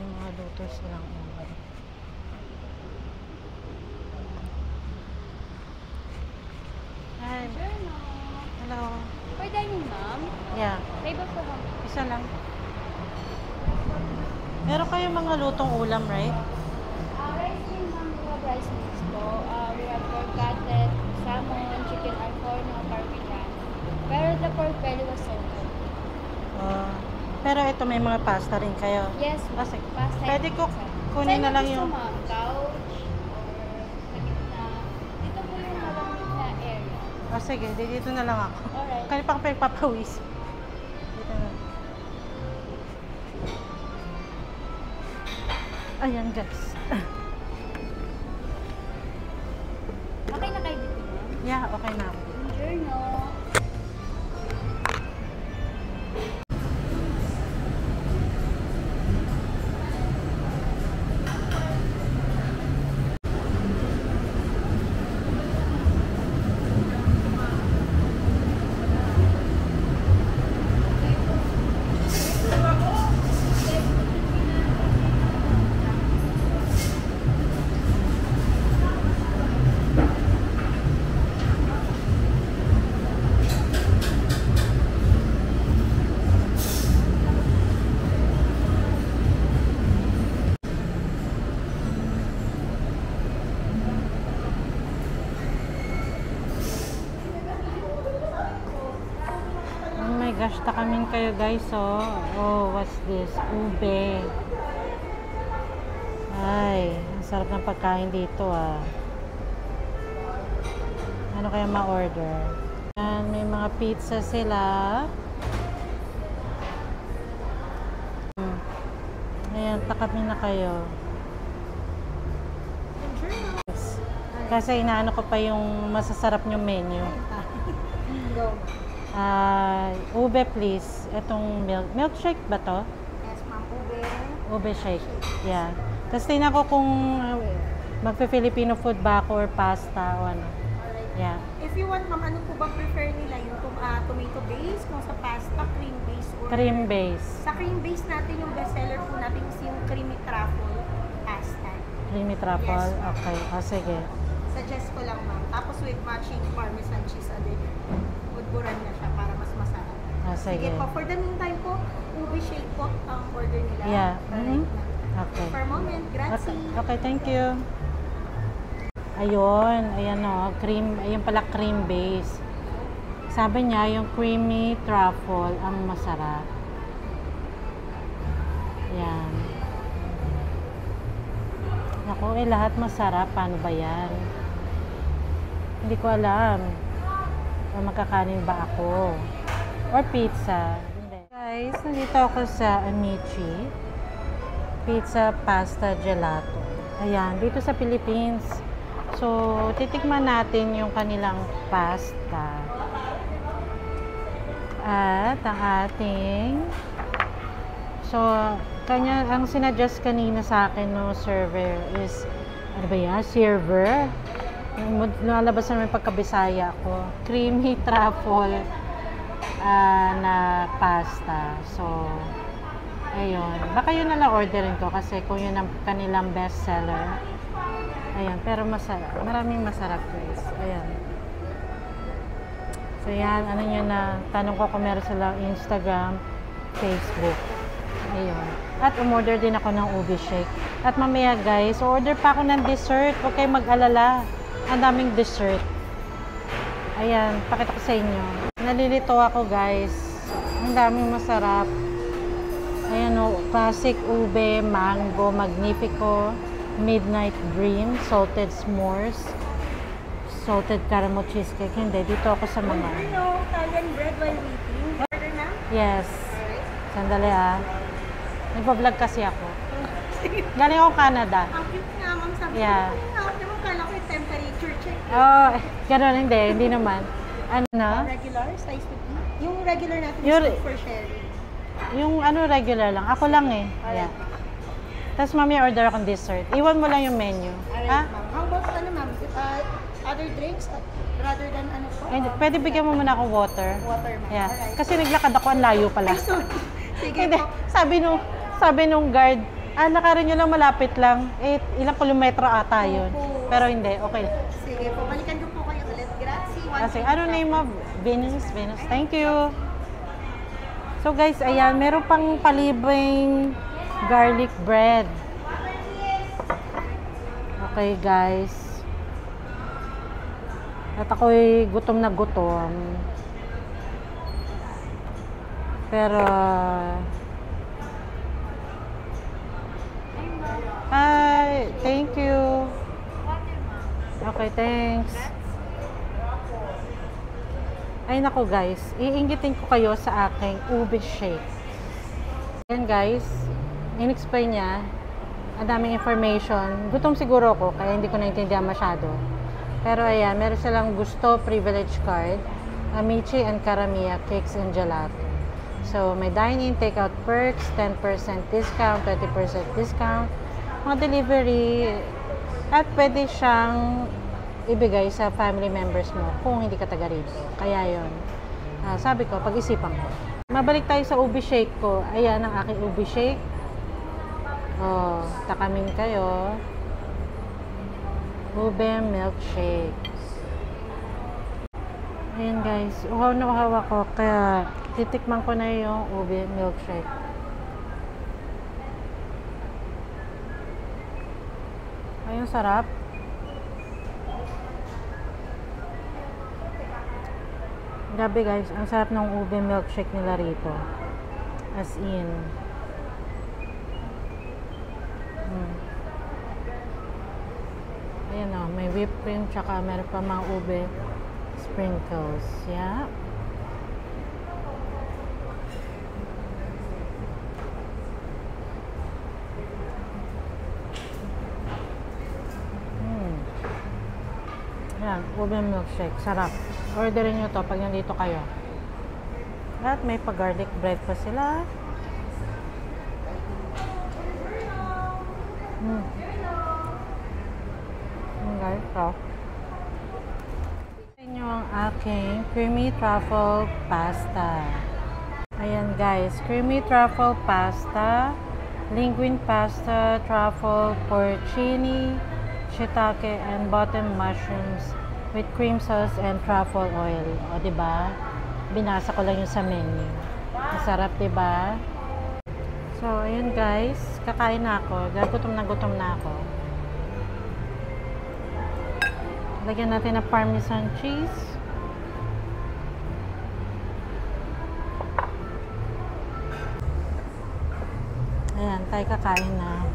May mga luto silang ulam. Hi. Hello. For dining, ma'am? Yeah. Table for home. Isa lang. Meron kayong mga lutong ulam, right? Rice meal, ma'am. We have rice meals po. We have pork cutlet, salmon, chicken alforno, parmesan. Pero the pork belly was so good. Pero ito may mga pasta rin kayo. Yes, ma'am. Kasi, Pasta pwede and ko pizza. kunin na lang Saan yung... gusto, ma'am? Couch or sa gitna? Dito po yung malamig na area. Sige, dito na lang ako. Alright. Kaya pa papawis. Dito na. Ayan, guys. Okay na kayo dito, ma'am? Yeah, okay na ako. Enjoy, no? Oh my gosh, takamin kayo guys, oh. Oh, what's this? Ube. Ay, ang sarap ng pagkain dito, ah. Ano kaya ma-order? Ayan, may mga pizza sila. Ayan, takamin na kayo. Kasi inaano ko pa yung masasarap yung menu. Go. Ube please. Itong milkshake ba to? Yes, ma'am. Ube. Ube shake. Yeah. Tapos tingnan ko kung magpe-Filipino food ba ako or pasta o ano. Alright. Yeah. If you want, ma'am, ano po bang prefer nila? Yung tomato base, kung sa pasta, cream base, or... Cream base. Sa cream base natin, yung bestseller po natin is yung creamy truffle pasta. Creamy truffle? Yes, ma'am. Okay. O sige. Suggest ko lang, ma'am. Tapos with matching parmesan cheese adin. Budburan na siya para mas masarap. O sige. Sige po. For the meantime po, ube shake po ang order nila. Yeah. Alright, ma'am. Okay. For a moment, grazie. Okay, thank you. Ayun, ayan o, cream, ayun pala cream base. Sabi niya, yung creamy truffle ang masarap. Ayan. Naku, lahat masarap. Paano ba yan? Hindi ko alam. O magkakanin ba ako? Or pizza? Hindi. Guys, nandito ako sa Amici. Pizza, pasta, gelato. Ayan, dito sa Philippines. So, titikman natin yung kanilang pasta. At ang ating... So, ang sinadjust kanina sa akin no server is, ano ba yan? Server. Nalabas na may pagkabisaya ko. Creamy truffle na pasta. So, ayun. Baka yun na lang orderin ko kasi kung yun ang kanilang bestseller. Ayan, pero masarap. Maraming masarap guys. Ayan. So yan, ano nyo na, tanong ko kung meron silang Instagram, Facebook. Ayun. At umorder din ako ng ube shake. At mamaya guys, order pa ako ng dessert. Huwag kayong mag-alala. Ang daming dessert. Ayan, pakita ko sa inyo. Nalilito ako guys. Ang daming masarap. Ayan o, classic ube, mango, magnifico, midnight dream, salted s'mores, salted caramel cheesecake. Hindi, dito ako sa mga... Hello, Italian bread while waiting. Order na? Yes. Sandali ah. Nagpa-vlog kasi ako. Galing ako Canada. Ang cute nga, ma'am. Sabi Yeah. ko, naman kala ko yung temperature check. Oh, gano'n hindi naman. Ano na? Regular, size 50. Yung regular natin Your- is good for sharing. Yung ano regular lang. Ako lang eh. Yeah. Tapos mami order akong dessert. Iwan mo lang yung menu. Alright, Ha? ma'am. How about ano, ma'am? Other drinks rather than ano po? Ay, pwede bigyan mo muna ako water. Water, ma'am. Yeah. Alright. Kasi naglakad ako, ang layo pala. Ay, sorry. Sige Hindi, po. sabi nung guard, Lakarin nyo lang, malapit lang. Ilang kilometro ata yun. Opo. Pero hindi, okay. Sige po, balikan ko po kayo ulit. Grazie. Kasi, ano name mo? Venus? Venus. Thank you. So guys, ayan, meron pang palibing garlic bread. Okay guys. At ako'y gutom na gutom. Pero, hi, thank you. Okay, thanks. Ay nako guys, iingitin ko kayo sa aking ube shake. Ayan guys, in-explain niya, ang daming information. Gutom siguro ko, kaya hindi ko naintindihan masyado. Pero ayan, meron silang gusto privilege card, Amici and Caramia Cakes and Gelato. So, may dine-in, take-out perks, 10% discount, 20% discount, mga delivery, at pwede siyang ibigay sa family members mo kung hindi ka taga rito. Kaya yun, sabi ko, pag-isipan ko. Mabalik tayo sa ube shake ko. Ayan ang aking ube shake. Oh, takamin kayo. Ube milkshake. Ayan guys, uhaw na uhaw ako, kaya titikman ko na yung ube milkshake. Ayun, sarap. Grabe guys, ang sarap ng ube milkshake nila rito. As in. Ayan o, may whipped cream, tsaka meron pa mga ube sprinkles. Yeah. Ayan, ube milkshake. Sarap. Orderin nyo to pag nandito kayo. At may pa-garlic bread pa sila. Guys, so. Ito ang aking creamy truffle pasta. Ayan guys, creamy truffle pasta, linguine pasta, truffle porcini, shiitake, and bottom mushrooms with cream sauce and truffle oil. O, diba? Binasa ko lang yung sa menu. Masarap, diba? So, ayun guys. Kakain na ako. Dahil gutom na ako. Lagyan natin ng parmesan cheese. Ayan, tayo kakain na.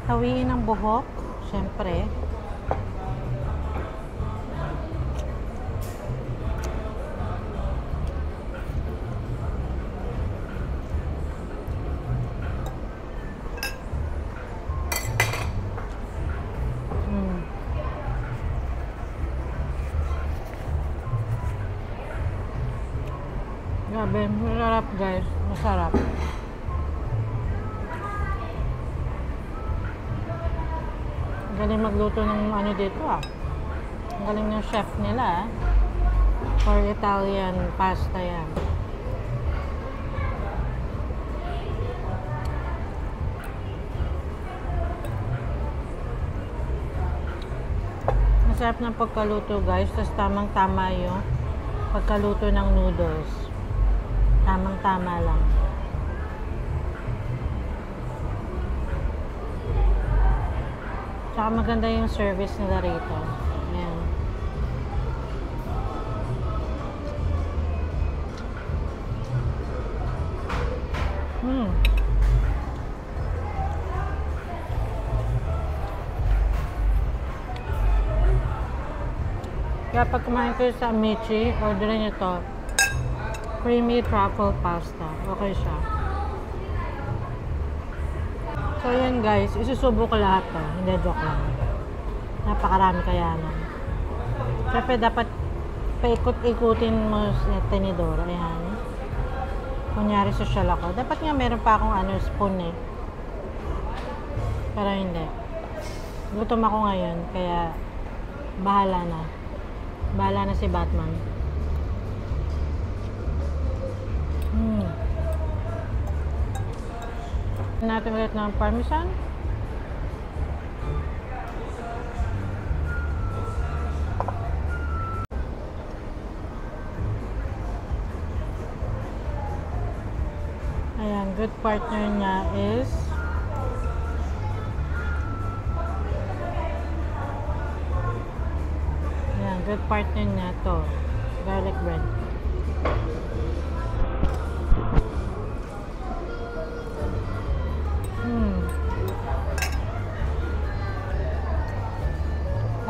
Hawiin ang buhok. Siyempre. Grabe, masarap guys. Masarap. Galing magluto ng ano dito ah. Ang galing ng chef nila ah. For Italian pasta yan. Masarap ng pagkaluto guys. Tapos tamang-tama yung pagkaluto ng noodles. Tamang-tama lang. Tsaka maganda yung service nila rito. Ayan. Kaya pag kumain kayo sa Amici, orderin nyo to. Creamy truffle pasta. Okay siya. So yan guys, isusubo ko lahat to. Hindi, joke lang. Napakarami kaya na. Siyempre dapat paikot-ikutin mo sa tenidor. Ayan. Kunyari social ako. Dapat nga meron pa akong spoon eh. Pero hindi. Gutom ako ngayon, kaya bahala na. Bahala na si Batman. Natin ulit ng parmesan. Ayan, good partner niya is ayan, good partner niya to, garlic bread.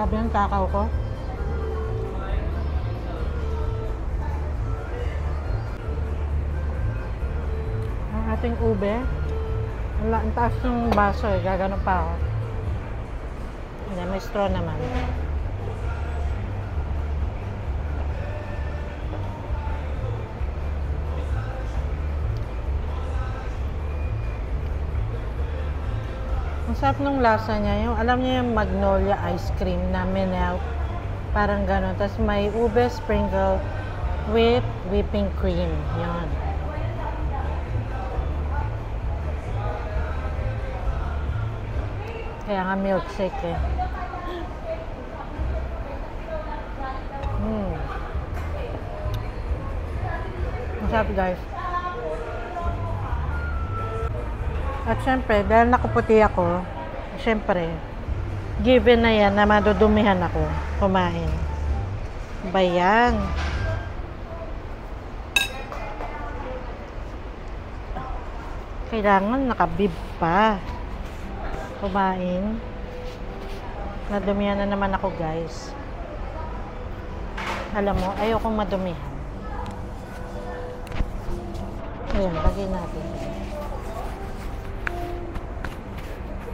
Sabi ng takaw ko. Ang ating ube. Ang taas ng baso eh. Gagano pa ako. Hindi, may straw naman. Ang sarap ng lasa niya. Yung, alam niya yung magnolia ice cream na minelt. Parang gano'n. Tapos may ube sprinkle with whipping cream. Yan. Kaya nga milkshake eh. Ang sarap guys. At syempre, dahil nakaputi ako, syempre, given na yan na madudumihan ako kumain. Bayan. Kailangan nakabib pa. Kumain. Nadumihan na naman ako guys. Alam mo, ayokong madumihan. Ayan, lagay natin.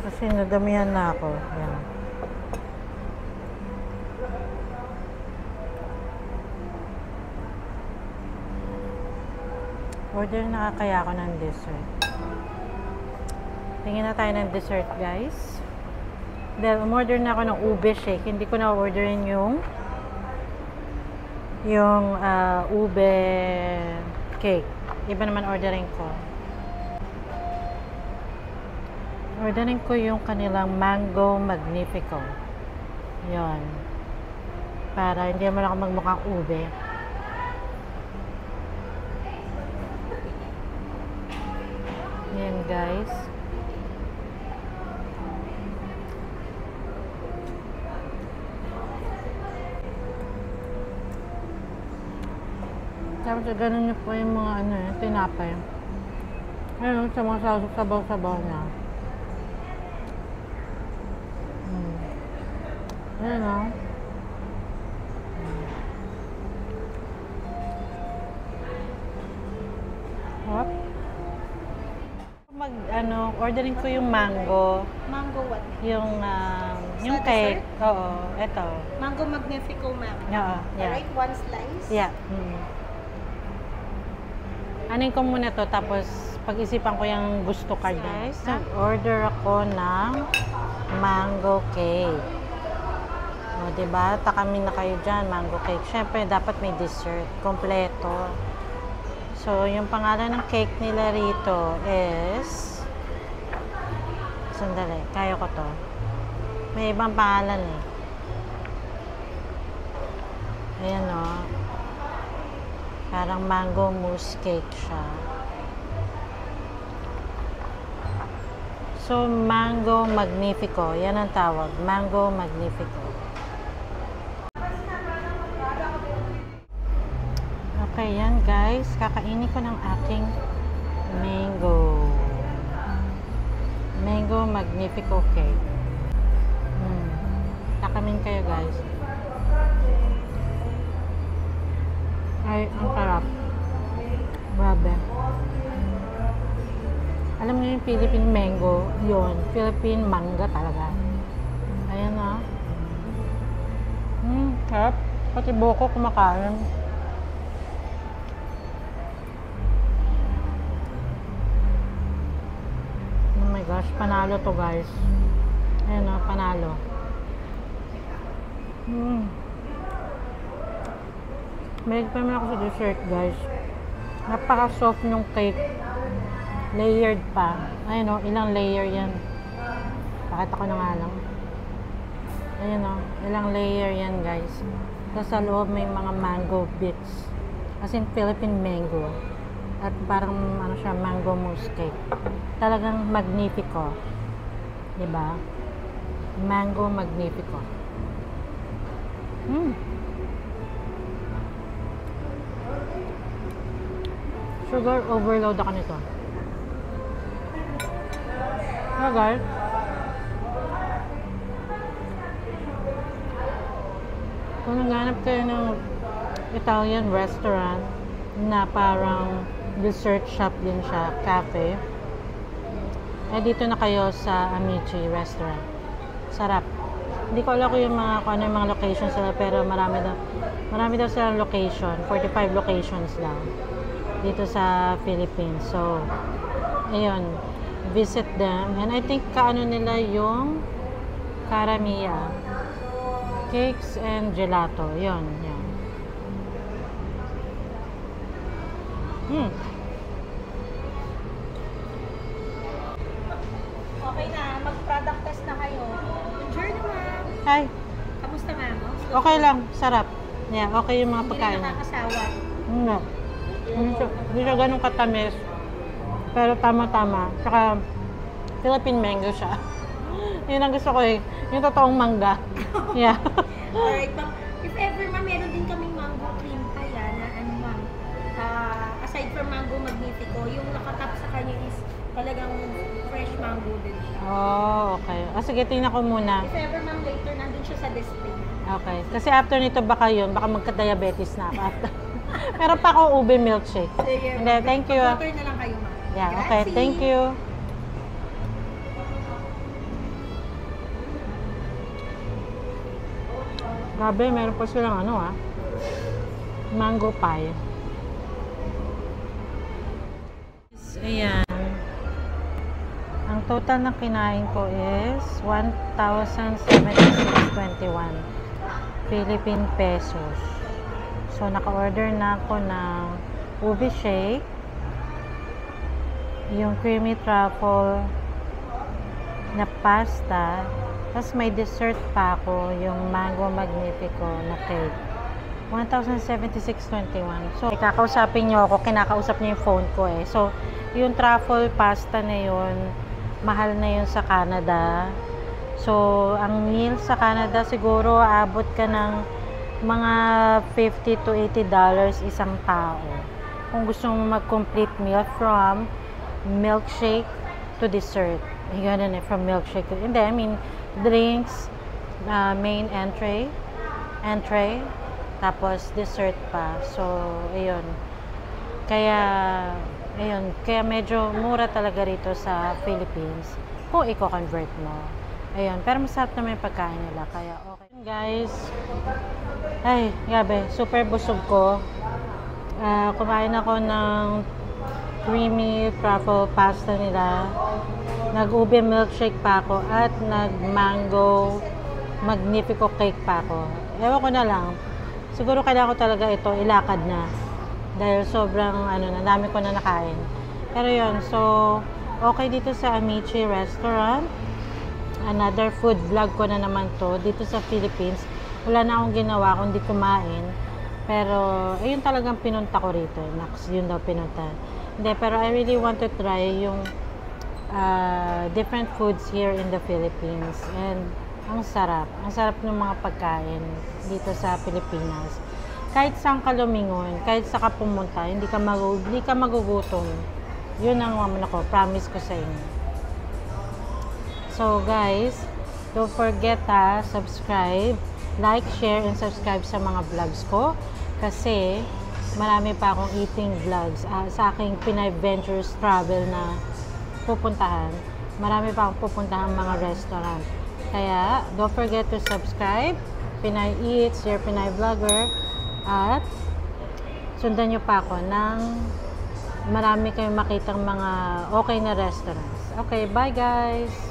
Kasi nadamihan na ako. Yan. Order na kaya ako ng dessert. Tingin na tayo ng dessert guys. Dahil umorder na ako ng ube shake. Hindi ko na orderin yung ube cake. Iba naman ordering ko. Ordering ko yung kanilang Mango Magnifico. Yon. Para hindi mo lang ako magmukhang ube. Yan guys. Tapos ganun niyo po yung mga tinapay. Ayun, sa mga sabaw-sabaw na. Ayan o. Hop. Ordering ko yung mango. Mango what? Yung Sa cake. dessert? Oo, eto. Mango Magnifico, ma'am. Oo, yeah. Alright, one slice. Yeah. Anin ko muna to, tapos pag-isipan ko yung gusto card na. Guys, nag-order ako ng mango cake. O, diba? Takamin na kayo dyan, mango cake. Siyempre, dapat may dessert. Kompleto. So, yung pangalan ng cake nila rito is... Sandali, kaya ko to. May ibang pangalan eh. Ayan o. Parang mango mousse cake siya. So, Mango Magnifico. Yan ang tawag. Mango Magnifico. Okay, yan guys. Kakainin ko ng aking mango. Mango Magnifico cake. Takamin kayo guys. Ay, ang sarap. Grabe. Alam niyo yung Philippine mango, yun. Philippine manga talaga. Ayan na. Sarap. Pati buko kumakain. Oh my gosh, panalo to guys. Ayan na, panalo. Mahilig pa naman ako sa dessert guys. Napaka-soft yung cake. Layered pa. Ayun o, ilang layer yan. Pakita ko na nga lang. Ayun o, ilang layer yan guys. Tapos sa loob may mga mango bits. As in Philippine mango. At parang ano siya, mango mousse cake. Talagang magnifico. Diba? Mango magnifico. Sugar overload ako nito. Guys. Kung naghanap kayo ng Italian restaurant na parang dessert shop din siya, cafe, eh dito na kayo sa Amici restaurant. Sarap. Hindi ko alam kung kung ano yung mga locations sila, pero marami daw silang location, 45 locations lang dito sa Philippines. So, ayun, visit them. And I think kaano nila yung Caramia cakes and gelato. Yun. Okay na, mag-product test na kayo. Enjoy na, ma'am. Hi. Kamusta, ma'am? Okay lang, sarap. Yeah, okay yung mga Hindi pagkain. na nakakasawa. Hindi siya ganun katamis. Pero tama-tama. Tsaka, Philippine mango siya. Yun ang gusto ko eh. Yung totoong mangga. Yeah. Alright, ma'am. If ever, ma'am, meron din kaming mango cream pie, na ano, ma'am. Aside from mango magnifico, yung nakatap sa kanya is talagang fresh mango din siya. Oh, okay. Sige, tingnan ko muna. If ever, ma'am, later nandun siya sa display. Okay. Kasi after nito baka magka-diabetes na ako after. Meron pa ako ube milkshake. Sige, Hindi, thank you. Mag-order na lang kayo, ma'am. Yeah, okay. Grazie. Thank you. Grabe, meron pa silang mango pie. Ayan. Ang total na kinain ko is 1,076.21 Philippine pesos. So, naka-order na ako ng ube shake, yung creamy truffle na pasta, tapos may dessert pa ako, yung mango magnifico na cake. 1,076.21. So, kakausapin nyo ako, kinakausap niyo yung phone ko eh. So, yung truffle pasta na yun, mahal na yun sa Canada. So, ang meal sa Canada, siguro abot ka ng mga $50 to $80 isang tao. Kung gusto mong mag-complete meal from milkshake to dessert. Ganun eh, from milkshake to... Hindi, I mean, drinks, main entree, tapos dessert pa. So, ayun. Kaya medyo mura talaga rito sa Philippines kung i-convert mo. Ayun, pero masarap naman yung pagkain nila. Kaya okay. Guys, ay, grabe, super busog ko. Kumain ako ng creamy truffle pasta nila. Nag-ube milkshake pa ako at nag-mango magnifico cake pa ako. Ewan ko na lang. Siguro kailangan ko talaga ito ilakad na. Dahil sobrang dami ko na nakain. Pero yun, so okay dito sa Amici restaurant. Another food vlog ko na naman to dito sa Philippines. Wala na akong ginawa kundi kumain. Pero ayun talagang pinunta ko rito. Yun daw pinunta. Hindi, pero I really want to try yung different foods here in the Philippines. And ang sarap. Ang sarap ng mga pagkain dito sa Pilipinas. Kahit saan ka lumingon, kahit saan ka pumunta, hindi ka magugutom. Yun ang promise ko sa inyo. So guys, don't forget subscribe, like, share, and subscribe sa mga vlogs ko. Kasi marami pa akong eating vlogs sa aking Pinay Ventures Travel na pupuntahan. Marami pa akong pupuntahan mga restaurant. Kaya, don't forget to subscribe. Pinay Eats, your Pinay Vlogger. At sundan nyo pa ako ng marami kayong makitang mga okay na restaurants. Okay, bye guys!